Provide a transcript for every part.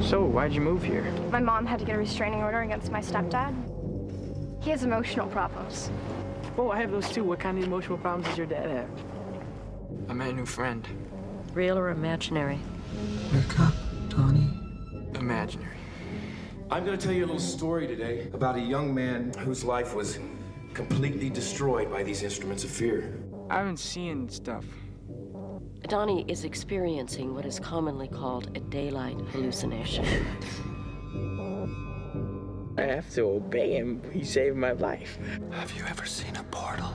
So, why'd you move here? My mom had to get a restraining order against my stepdad. He has emotional problems. Oh, I have those too. What kind of emotional problems does your dad have? I met a new friend. Real or imaginary? Wake up, Donnie. Imaginary. I'm gonna tell you a little story today about a young man whose life was completely destroyed by these instruments of fear. I've been seeing stuff. Donnie is experiencing what is commonly called a daylight hallucination. I have to obey him. He saved my life. Have you ever seen a portal?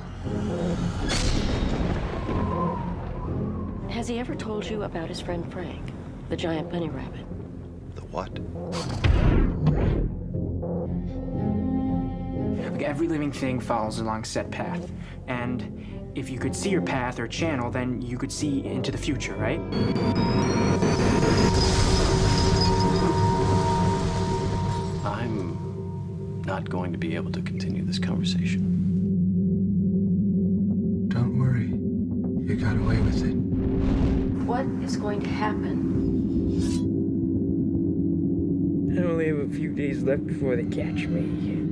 Has he ever told you about his friend Frank, the giant bunny rabbit? The what? Like every living thing follows along set path. And if you could see your path or channel, then you could see into the future, right? I'm not going to be able to continue this conversation. Don't worry. You got away with it. What is going to happen? I only have a few days left before they catch me.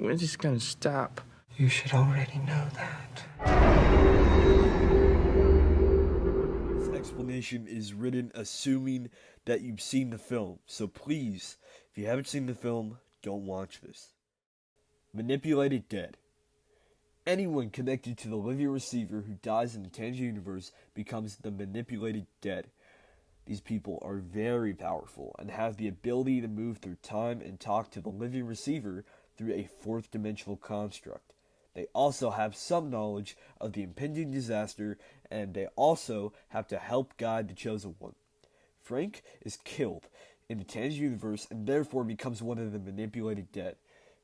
When's this gonna stop? You should already know that. This explanation is written assuming that you've seen the film, so please, if you haven't seen the film, don't watch this. Manipulated dead. Anyone connected to the living receiver who dies in the Tangent universe becomes the manipulated dead. These people are very powerful and have the ability to move through time and talk to the living receiver through a fourth dimensional construct. They also have some knowledge of the impending disaster, and they also have to help guide the chosen one. Frank is killed in the Tangent universe and therefore becomes one of the manipulated dead.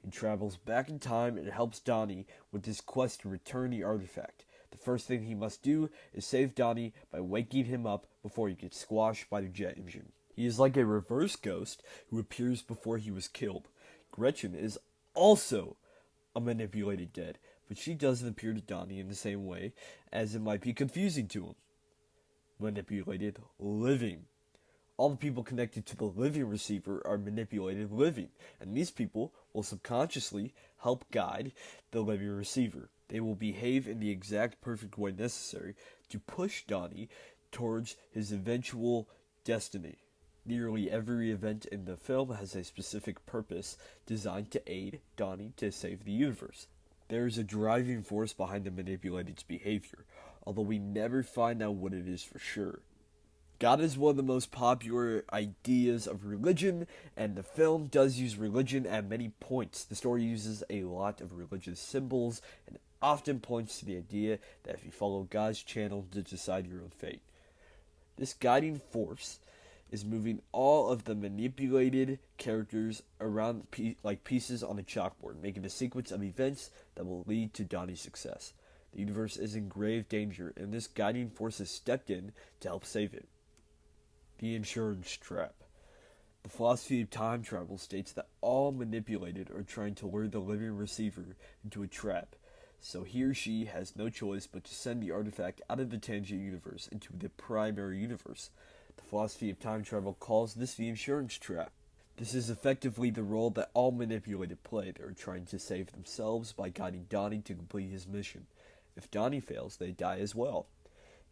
He travels back in time and helps Donnie with his quest to return the artifact. The first thing he must do is save Donnie by waking him up before he gets squashed by the jet engine. He is like a reverse ghost who appears before he was killed. Gretchen is also a manipulated dead, but she doesn't appear to Donnie in the same way, as it might be confusing to him. Manipulated living. All the people connected to the living receiver are manipulated living, and these people will subconsciously help guide the living receiver. They will behave in the exact perfect way necessary to push Donnie towards his eventual destiny. Nearly every event in the film has a specific purpose designed to aid Donnie to save the universe. There is a driving force behind the manipulated's behavior, although we never find out what it is for sure. God is one of the most popular ideas of religion, and the film does use religion at many points. The story uses a lot of religious symbols and often points to the idea that if you follow God's channel to decide your own fate. This guiding force is moving all of the manipulated characters around like pieces on a chalkboard, making a sequence of events that will lead to Donnie's success. The universe is in grave danger, and this guiding force has stepped in to help save it. The insurance trap. The philosophy of time travel states that all manipulated are trying to lure the living receiver into a trap, so he or she has no choice but to send the artifact out of the Tangent universe into the primary universe. The philosophy of time travel calls this the insurance trap. This is effectively the role that all manipulated play. They are trying to save themselves by guiding Donnie to complete his mission. If Donnie fails, they die as well.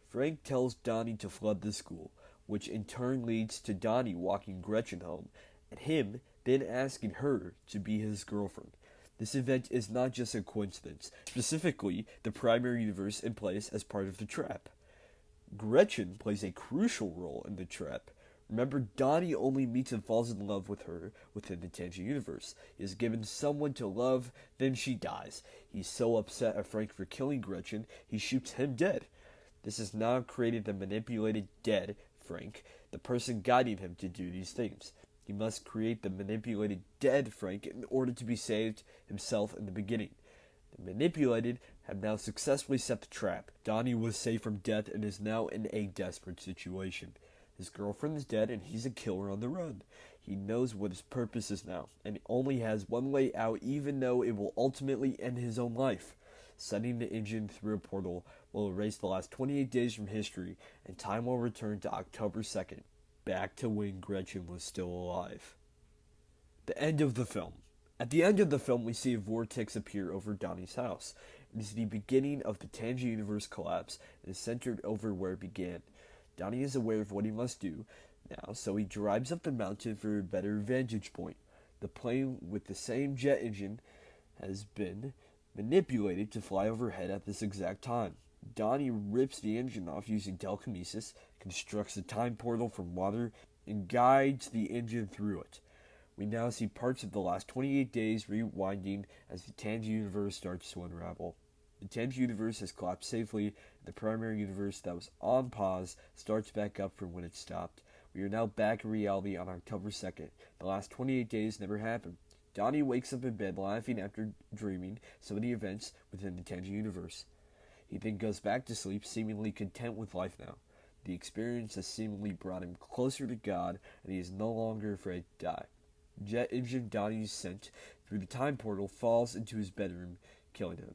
Frank tells Donnie to flood the school, which in turn leads to Donnie walking Gretchen home, and him then asking her to be his girlfriend. This event is not just a coincidence, specifically the primary universe in place as part of the trap. Gretchen plays a crucial role in the trap. Remember, Donnie only meets and falls in love with her within the Tangent universe. He is given someone to love, then she dies. He's so upset at Frank for killing Gretchen, he shoots him dead. This has now created the manipulated dead Frank, the person guiding him to do these things. He must create the manipulated dead Frank in order to be saved himself in the beginning. The manipulated have now successfully set the trap. Donnie was saved from death and is now in a desperate situation. His girlfriend is dead, and he's a killer on the run. He knows what his purpose is now, and only has one way out, even though it will ultimately end his own life. Sending the engine through a portal will erase the last 28 days from history, and time will return to October 2nd, back to when Gretchen was still alive. The end of the film. At the end of the film, we see a vortex appear over Donnie's house. It is the beginning of the Tangent Universe collapse and is centered over where it began. Donnie is aware of what he must do now, so he drives up the mountain for a better vantage point. The plane with the same jet engine has been manipulated to fly overhead at this exact time. Donnie rips the engine off using telekinesis, constructs a time portal from water, and guides the engine through it. We now see parts of the last 28 days rewinding as the Tangent Universe starts to unravel. The Tangent Universe has collapsed safely, and the primary universe that was on pause starts back up from when it stopped. We are now back in reality on October 2nd. The last 28 days never happened. Donnie wakes up in bed laughing after dreaming some of the events within the Tangent Universe. He then goes back to sleep, seemingly content with life now. The experience has seemingly brought him closer to God, and he is no longer afraid to die. Jet engine Donnie sent through the time portal falls into his bedroom, killing him.